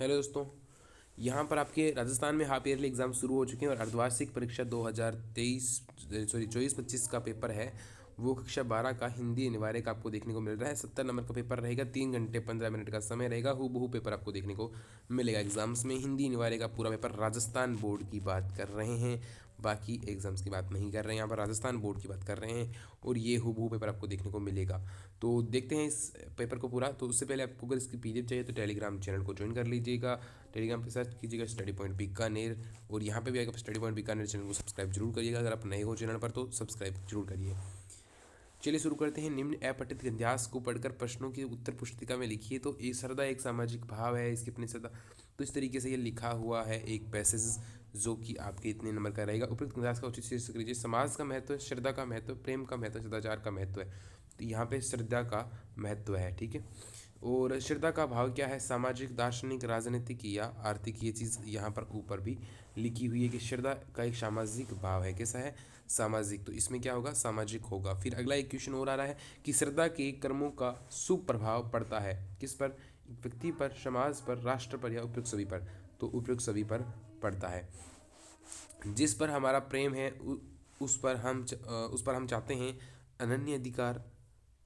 Hello दोस्तों। यहाँ पर आपके राजस्थान में हाफ ईयरली एग्ज़ाम शुरू हो चुके हैं और अर्धवार्षिक परीक्षा 2024-25 का पेपर है। वो कक्षा 12 का हिंदी अनिवार्य का आपको देखने को मिल रहा है। 70 नंबर का पेपर रहेगा, 3 घंटे 15 मिनट का समय रहेगा। हूबहू पेपर आपको देखने को मिलेगा एग्जाम्स में। हिंदी अनिवार्य का पूरा पेपर, राजस्थान बोर्ड की बात कर रहे हैं, बाकी एग्जाम्स की बात नहीं कर रहे हैं। यहाँ पर राजस्थान बोर्ड की बात कर रहे हैं और ये हूबहू पेपर आपको देखने को मिलेगा। तो देखते हैं इस पेपर को पूरा। तो उससे पहले आपको अगर इसकी पीडीएफ चाहिए तो टेलीग्राम चैनल को ज्वाइन कर लीजिएगा। टेलीग्राम पे सर्च कीजिएगा स्टडी पॉइंट बीकानेर और यहाँ पे भी आएगा स्टडी पॉइंट बीकानेर। चैनल को सब्सक्राइब जरूर करिएगा। अगर आप नए हो चैनल पर तो सब्सक्राइब जरूर करिए। चलिए शुरू करते हैं। निम्न अपठित इतिहास को पढ़कर प्रश्नों की उत्तर पुस्तिका में लिखिए। तो ये श्रद्धा एक सामाजिक भाव है, इसकी अपनी श्रद्धा। तो इस तरीके से ये लिखा हुआ है एक पैसेज जो कि आपके इतने नंबर का रहेगा। उपयुक्त इतिहास का उचित शीर्षक लीजिए। समाज का महत्व, श्रद्धा का महत्व, प्रेम का महत्व, सदाचार का महत्व है। तो यहाँ पे श्रद्धा का महत्व है, ठीक है। और श्रद्धा का भाव क्या है? सामाजिक, दार्शनिक, राजनीतिक या आर्थिक। ये चीज़ यहाँ पर ऊपर भी लिखी हुई है कि श्रद्धा का एक सामाजिक भाव है। कैसा है? सामाजिक। तो इसमें क्या होगा? सामाजिक होगा। फिर अगला एक क्वेश्चन और आ रहा है कि श्रद्धा के कर्मों का शुभ प्रभाव पड़ता है किस पर? व्यक्ति पर, समाज पर, राष्ट्र पर या उपयुक्त सभी पर? तो उपयुक्त सभी पर पड़ता है। जिस पर हमारा प्रेम है उस पर हम चाहते हैं अनन्य अधिकार,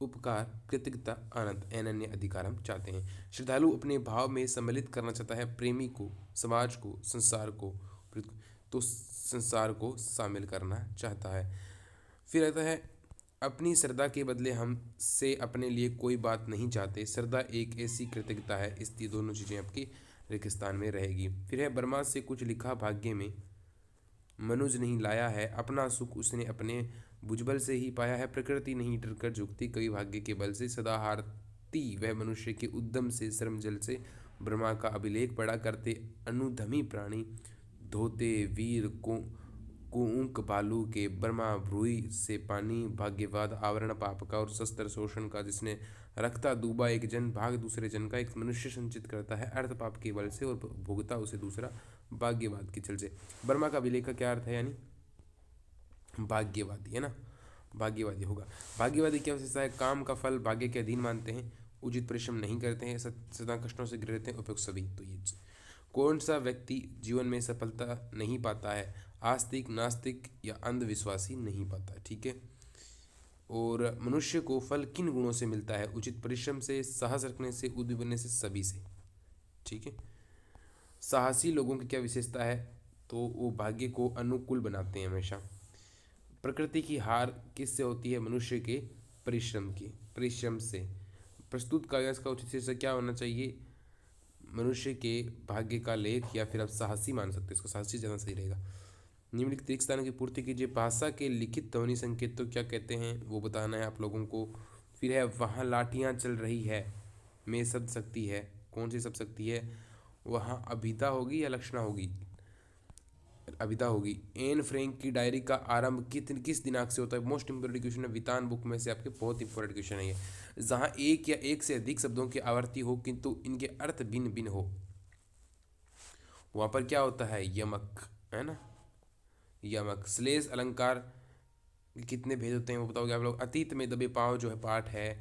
उपकार, कृतज्ञता, आनंद। अनन्य अधिकार हम चाहते हैं। श्रद्धालु अपने भाव में सम्मिलित करना चाहता है प्रेमी को, समाज को, संसार को। तो संसार को शामिल करना चाहता है। फिर आता है अपनी श्रद्धा के बदले हम से अपने लिए कोई बात नहीं चाहते। श्रद्धा एक ऐसी कृतज्ञता है। इसलिए दोनों चीज़ें आपकी रेगिस्तान में रहेगी। फिर है ब्रह्मा से कुछ लिखा भाग्य में मनुज नहीं लाया है। अपना सुख उसने अपने भुजबल से ही पाया है। प्रकृति नहीं डरकर झुकती कभी भाग्य के बल से। सदा हारती वह मनुष्य के उद्यम से। श्रम जल से ब्रह्मा का अभिलेख पड़ा करते अनुधमी प्राणी। धोते वीर को कुंक बालू के। ब्रह्मा भ्रूई से पानी। भाग्यवाद आवरण पाप का और शस्त्र शोषण का। जिसने रखता डूबा एक जन भाग दूसरे जन का। एक मनुष्य संचित करता है अर्थ पाप के बल से और भोगता उसे दूसरा भाग्यवाद के चल से। ब्रह्मा का अभिलेख का क्या अर्थ है? यानी भाग्यवादी है ना, भाग्यवादी होगा। भाग्यवादी क्या विशेषता है? काम का फल भाग्य के अधीन मानते हैं, उचित परिश्रम नहीं करते हैं, सदा कष्टों से घिरे रहते हैं, उपयुक्त सभी। तो ये कौन सा व्यक्ति जीवन में सफलता नहीं पाता है? आस्तिक, नास्तिक या अंधविश्वासी नहीं पाता, ठीक है। और मनुष्य को फल किन गुणों से मिलता है? उचित परिश्रम से, साहस रखने से, उद्यमी बनने से, सभी से, ठीक है। साहसी लोगों की क्या विशेषता है? तो वो भाग्य को अनुकूल बनाते हैं हमेशा। प्रकृति की हार किससे होती है? मनुष्य के परिश्रम से। प्रस्तुत काव्यांश का उचित शीर्षक क्या होना चाहिए? मनुष्य के भाग्य का लेख, या फिर आप साहसी मान सकते हैं इसको, साहसी ज़्यादा सही रहेगा। निम्नलिखित रिक्त स्थानों की पूर्ति कीजिए। भाषा के लिखित ध्वनि संकेत तो क्या कहते हैं वो बताना है आप लोगों को। फिर है वहाँ लाठियाँ चल रही है में शब्द शक्ति है। कौन सी शब्द शक्ति है? वहाँ अभिधा होगी या लक्षणा होगी? अभिधा होगी। एन फ्रैंक की डायरी का आरंभ किस दिनांक से होता है? मोस्ट इंपोर्टेंट क्वेश्चन है, वितान बुक में से आपके बहुत इंपॉर्टेंट क्वेश्चन है ये। जहाँ एक या एक से अधिक शब्दों की आवर्ती हो किंतु इनके अर्थ भिन्न भिन्न हो, वहाँ पर क्या होता है? यमक, है ना, यमक। श्लेष अलंकार कितने भेद होते हैं वो बताओगे आप लोग। अतीत में दबे पाँव जो है पाठ है।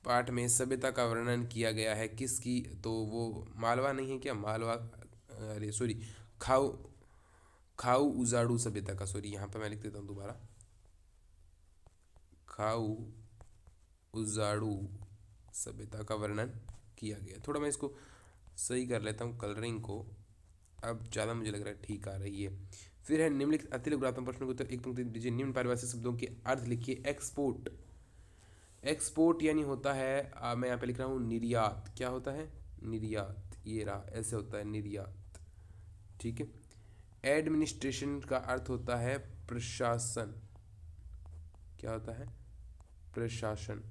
पाठ में सभ्यता का वर्णन किया गया है किसकी? तो वो मालवा नहीं है क्या? मालवा, अरे सॉरी, खाऊ खाऊ उजाड़ू सभ्यता का, सॉरी यहाँ पे मैं लिख देता हूँ दोबारा। खाऊ उजाड़ू सभ्यता का वर्णन किया गया। थोड़ा मैं इसको सही कर लेता हूँ कलरिंग को, अब ज़्यादा मुझे लग रहा है ठीक आ रही है। फिर है निम्नलिखित अतिलघुनात्मक प्रश्नों के उत्तर एक पंक्ति दीजिए। निम्न पारिभाषिक शब्दों के अर्थ लिखिए। एक्सपोर्ट, एक्सपोर्ट यानी होता है मैं यहाँ पे लिख रहा हूँ निर्यात। क्या होता है? निर्यात। ये रहा, ऐसे होता है निर्यात, ठीक है। एडमिनिस्ट्रेशन का अर्थ होता है प्रशासन। क्या होता है? प्रशासन।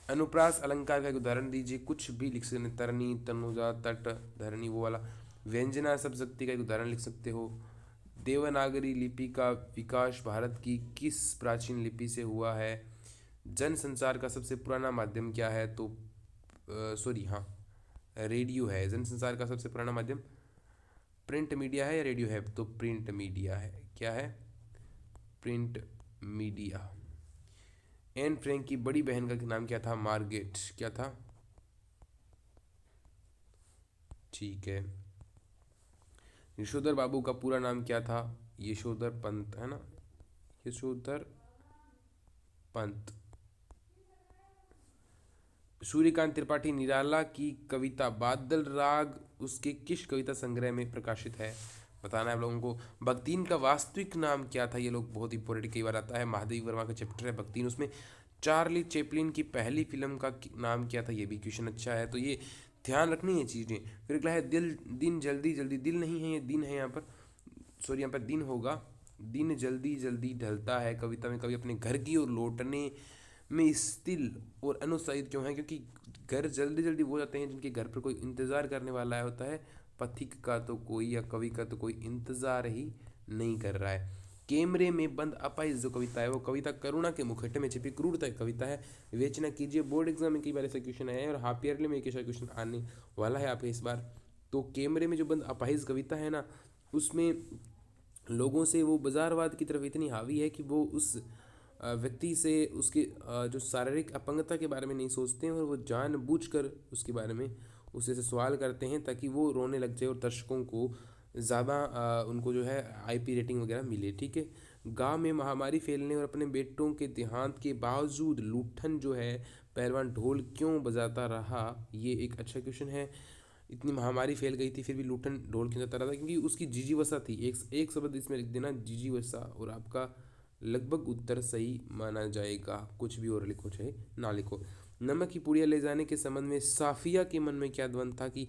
अनुप्रास अलंकार का एक उदाहरण दीजिए। कुछ भी लिख सकते हैं, तरनी, तनुजा, तट, धरणी, वो वाला। व्यंजना शब्द शक्ति का एक उदाहरण लिख सकते हो। देवनागरी लिपि का विकास भारत की किस प्राचीन लिपि से हुआ है? जन संचार का सबसे पुराना माध्यम क्या है? तो सॉरी, हाँ, रेडियो है। जन संचार का सबसे पुराना माध्यम प्रिंट मीडिया है या रेडियो है? तो प्रिंट मीडिया है। क्या है? Print media. एन फ्रैंक की बड़ी बहन का नाम क्या था? मार्गेट। क्या था? ठीक है। यशोधर बाबू का पूरा नाम क्या था? यशोधर पंत है ना, यशोधर पंत। सूर्यकांत त्रिपाठी निराला की कविता बादल राग उसके किस कविता संग्रह में प्रकाशित है? बताना है आप लोगों को। भक्तिन का वास्तविक नाम क्या था? ये लोग बहुत इंपॉर्टेंट कई बार आता है। महादेवी वर्मा का चैप्टर है भक्तिन, उसमें चार्ली चैपलिन की पहली फिल्म का नाम क्या था? ये भी क्वेश्चन अच्छा है, तो ये ध्यान रखनी है चीज़ें। फिर अगला है दिल दिन जल्दी जल्दी, दिल नहीं है ये दिन है यहाँ पर, सॉरी यहाँ पर दिन होगा। दिन जल्दी जल्दी ढलता है कविता में कवि अपने घर की ओर लौटने में स्थिर और अनुत्साहित क्यों है? क्योंकि घर जल्दी जल्दी वो जाते हैं जिनके घर पर कोई इंतज़ार करने वाला है होता है। पथिक का तो कोई या कवि का तो कोई इंतज़ार ही नहीं कर रहा है। कैमरे में बंद अपाइज जो कविता है वो कविता करुणा के मुखट्टे में छिपी क्रूरता की कविता है। विवेचना कीजिए, बोर्ड एग्जाम में कई बार ऐसा क्वेश्चन आया है और हाफ ईयरली में एक ऐसा क्वेश्चन आने वाला है आपके इस बार। तो कैमरे में जो बंद अपाहिज कविता है ना, उसमें लोगों से वो बाजारवाद की तरफ इतनी हावी है कि वो उस व्यक्ति से उसके जो शारीरिक अपंगता के बारे में नहीं सोचते हैं और वो जानबूझकर उसके बारे में उससे सवाल करते हैं ताकि वो रोने लग जाए और दर्शकों को ज़्यादा उनको जो है आईपी रेटिंग वगैरह मिले। ठीक है। गांव में महामारी फैलने और अपने बेटों के देहांत के बावजूद लूठन जो है पहलवान ढोल क्यों बजाता रहा? ये एक अच्छा क्वेश्चन है। इतनी महामारी फैल गई थी फिर भी लूटन ढोल क्यों जाता रहा था? क्योंकि उसकी जीजीवसा थी। एक एक शब्द इसमें लिख देना, जीजीवसा, और आपका लगभग उत्तर सही माना जाएगा। कुछ भी और लिखो चाहे ना लिखो। नमक की पुड़िया ले जाने के संबंध में साफिया के मन में क्या द्वंद था कि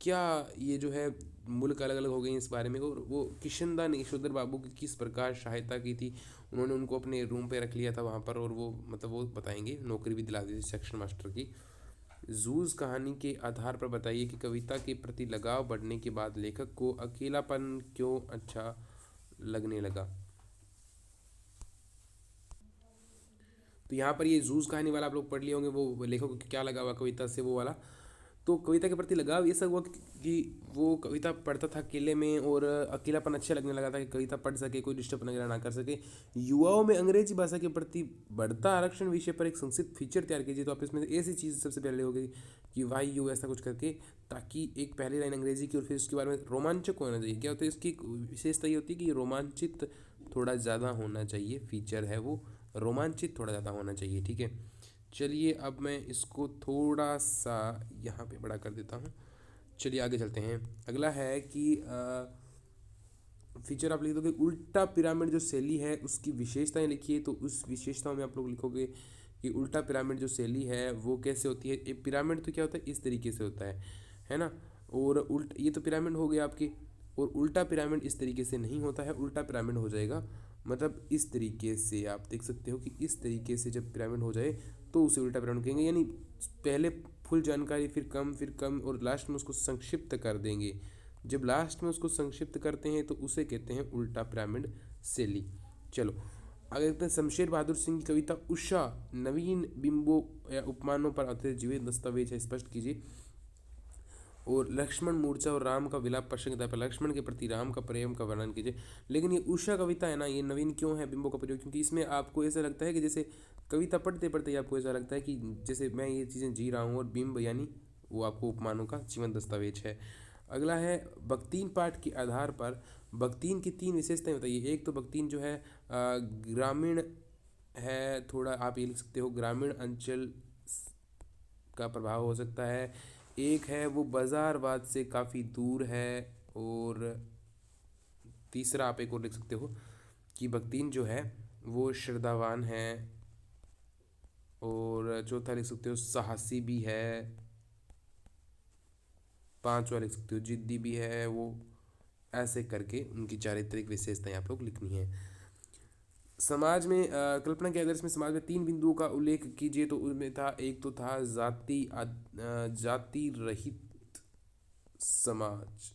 क्या ये जो है मुल्क अलग अलग हो गए इस बारे में? और वो किशनदा ने यशोधर बाबू की किस प्रकार सहायता की थी? उन्होंने उनको अपने रूम पे रख लिया था वहाँ पर, और वो मतलब वो बताएंगे, नौकरी भी दिला दी थी सेक्शन मास्टर की। जूज कहानी के आधार पर बताइए कि कविता के प्रति लगाव बढ़ने के बाद लेखक को अकेलापन क्यों अच्छा लगने लगा? तो यहाँ पर ये जूस कहानी वाला आप लोग पढ़ लिए होंगे, वो लेखक को क्या लगा हुआ कविता से वो वाला। तो कविता के प्रति लगाव ऐसा हुआ कि वो कविता पढ़ता था अकेले में और अकेलापन अच्छा लगने लगा था कि कविता पढ़ सके, कोई डिस्टर्ब वगैरह ना कर सके। युवाओं में अंग्रेजी भाषा के प्रति बढ़ता आरक्षण विषय पर एक संक्षिप्त फीचर तैयार कीजिए। तो आप इसमें ऐसी चीज़ सबसे पहले होगी कि वाई यू ऐसा कुछ करके, ताकि एक पहली लाइन अंग्रेजी की और फिर उसके बारे में रोमांचक होना चाहिए। क्या होता है इसकी विशेषता ये होती है कि रोमांचित थोड़ा ज़्यादा होना चाहिए, फीचर है वो, रोमांचित थोड़ा ज़्यादा होना चाहिए। ठीक है। चलिए अब मैं इसको थोड़ा सा यहाँ पे बड़ा कर देता हूँ। चलिए आगे चलते हैं। अगला है कि फीचर आप लिख दोगे उल्टा पिरामिड जो शैली है उसकी विशेषताएं लिखिए। तो उस विशेषताओं में आप लोग लिखोगे कि उल्टा पिरामिड जो शैली है वो कैसे होती है। एक पिरामिड तो क्या होता है, इस तरीके से होता है ना। और उल्ट ये तो पिरामिड हो गया आपकी, और उल्टा पिरामिड इस तरीके से नहीं होता है। उल्टा पिरामिड हो जाएगा मतलब इस तरीके से, आप देख सकते हो कि इस तरीके से जब पिरामिड हो जाए तो उसे उल्टा पिरामिड कहेंगे। यानी पहले फुल जानकारी, फिर कम और लास्ट में उसको संक्षिप्त कर देंगे। जब लास्ट में उसको संक्षिप्त करते हैं तो उसे कहते हैं उल्टा पिरामिड शैली। चलो आगे देखते हैं। शमशेर बहादुर सिंह की कविता उषा नवीन बिंबों या उपमानों पर आधारित जीवित दस्तावेज है, स्पष्ट कीजिए। और लक्ष्मण मूर्छा और राम का विलाप प्रसंग पर लक्ष्मण के प्रति राम का प्रेम का वर्णन कीजिए। लेकिन ये उषा कविता है ना, ये नवीन क्यों है बिंबों का प्रयोग? क्योंकि इसमें आपको ऐसा लगता है कि जैसे कविता पढ़ते पढ़ते ही आपको ऐसा लगता है कि जैसे मैं ये चीज़ें जी रहा हूँ, और बिंब यानी वो आपको उपमानों का जीवन दस्तावेज है। अगला है भक्तिन पाठ के आधार पर भक्तिन की तीन विशेषताएं बताइए। एक तो भक्तिन जो है ग्रामीण है, थोड़ा आप ये लिख सकते हो ग्रामीण अंचल का प्रभाव हो सकता है। एक है वो बाजारवाद से काफ़ी दूर है। और तीसरा आप एक और लिख सकते हो कि भक्तिन जो है वो श्रद्धावान है। और चौथा लिख सकते हो साहसी भी है। पांचवा लिख सकते हो जिद्दी भी है वो। ऐसे करके उनकी चारित्रिक विशेषताएं आप लोग लिखनी है। समाज में कल्पना के आदर्श में समाज में तीन बिंदुओं का उल्लेख कीजिए। तो उनमें था, एक तो था जाति रहित समाज,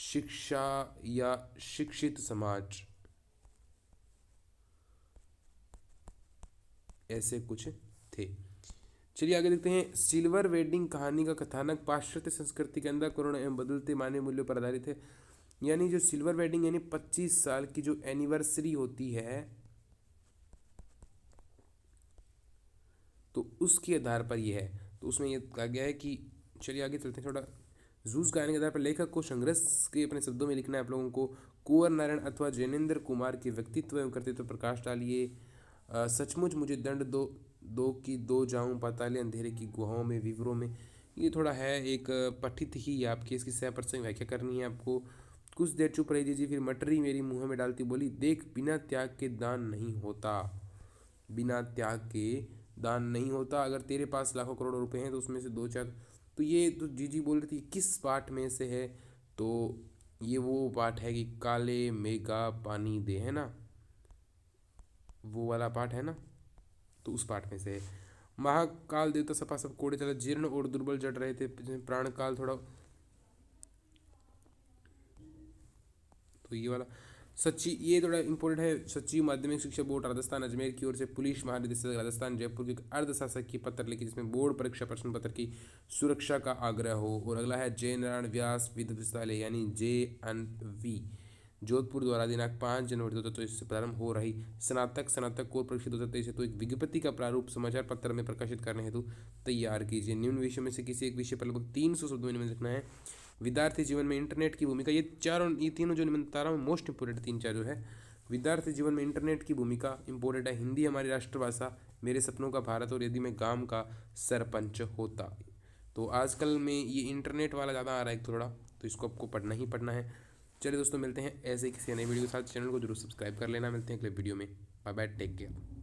शिक्षा या शिक्षित समाज, ऐसे कुछ थे। चलिए आगे देखते हैं। सिल्वर वेडिंग कहानी का कथानक पाश्चात्य संस्कृति के अंदर करुणा एवं बदलते मानवीय मूल्यों पर आधारित है। यानी जो सिल्वर वेडिंग यानी 25 साल की जो एनिवर्सरी होती है, तो उसके आधार पर यह है। तो उसमें यह कहा गया है कि चलिए आगे चलते हैं। थोड़ा जूस गायन के आधार पर लेखक को संघर्ष के अपने शब्दों में लिखना है आप लोगों को। कुंवर नारायण अथवा जैनेन्द्र कुमार के व्यक्तित्व एवं कृतित्व पर प्रकाश डालिए। सचमुच मुझे दंड दो, दो कि दो जाऊं पाताले अंधेरे की गुहाओं में विवरों में। ये थोड़ा है एक पठित ही आपकी, इसकी 100% व्याख्या करनी है आपको। कुछ देर चुप रही जी, फिर मटरी मेरी मुंह में डालती बोली, देख बिना त्याग के दान नहीं होता, बिना त्याग के दान नहीं होता। अगर तेरे पास लाखों करोड़ों रुपए हैं तो उसमें से दो चार, तो ये तो जीजी बोल रही थी किस पाठ में से है, तो ये वो पाठ है कि काले मेघा पानी दे, है ना, वो वाला पाठ है ना, तो उस पाठ में से है। महाकाल देवता सपा सब कोड़े चला, जीर्ण और दुर्बल जड़ रहे थे, प्राण काल थोड़ा, तो ये वाला सच्ची, ये थोड़ा इंपॉर्टेंट है। सच्ची माध्यमिक शिक्षा बोर्ड राजस्थान अजमेर की ओर से पुलिस महानिदेशक राजस्थान जयपुर की अर्धशासक की पत्र लिखी जिसमें बोर्ड परीक्षा प्रश्न पत्र की सुरक्षा का आग्रह हो। और अगला है जय नारायण व्यास विश्वविद्यालय यानी JNV जोधपुर द्वारा दिनांक 5 जनवरी 2023 से प्रारंभ हो रही स्नातक कोर परीक्षा 2023 तो एक विज्ञप्ति का प्रारूप समाचार पत्र में प्रकाशित करने हेतु तैयार कीजिए। निम्न विषयों में से किसी एक विषय पर लगभग 300 शब्दों में लिखना है। विद्यार्थी जीवन में इंटरनेट की भूमिका, ये तीनों जो मैं बता रहा हूँ मोस्ट इंपोर्टेंट तीन चार जो है। विद्यार्थी जीवन में इंटरनेट की भूमिका इंपॉर्टेंट है। हिंदी हमारी राष्ट्रभाषा, मेरे सपनों का भारत, और यदि मैं गांव का सरपंच होता। तो आजकल में ये इंटरनेट वाला ज़्यादा आ रहा है थोड़ा, तो इसको आपको पढ़ना ही पढ़ना है। चलिए दोस्तों, मिलते हैं ऐसे ही किसी नई वीडियो के साथ। चैनल को जरूर सब्सक्राइब कर लेना। मिलते हैं अगले वीडियो में। Bye bye, take care.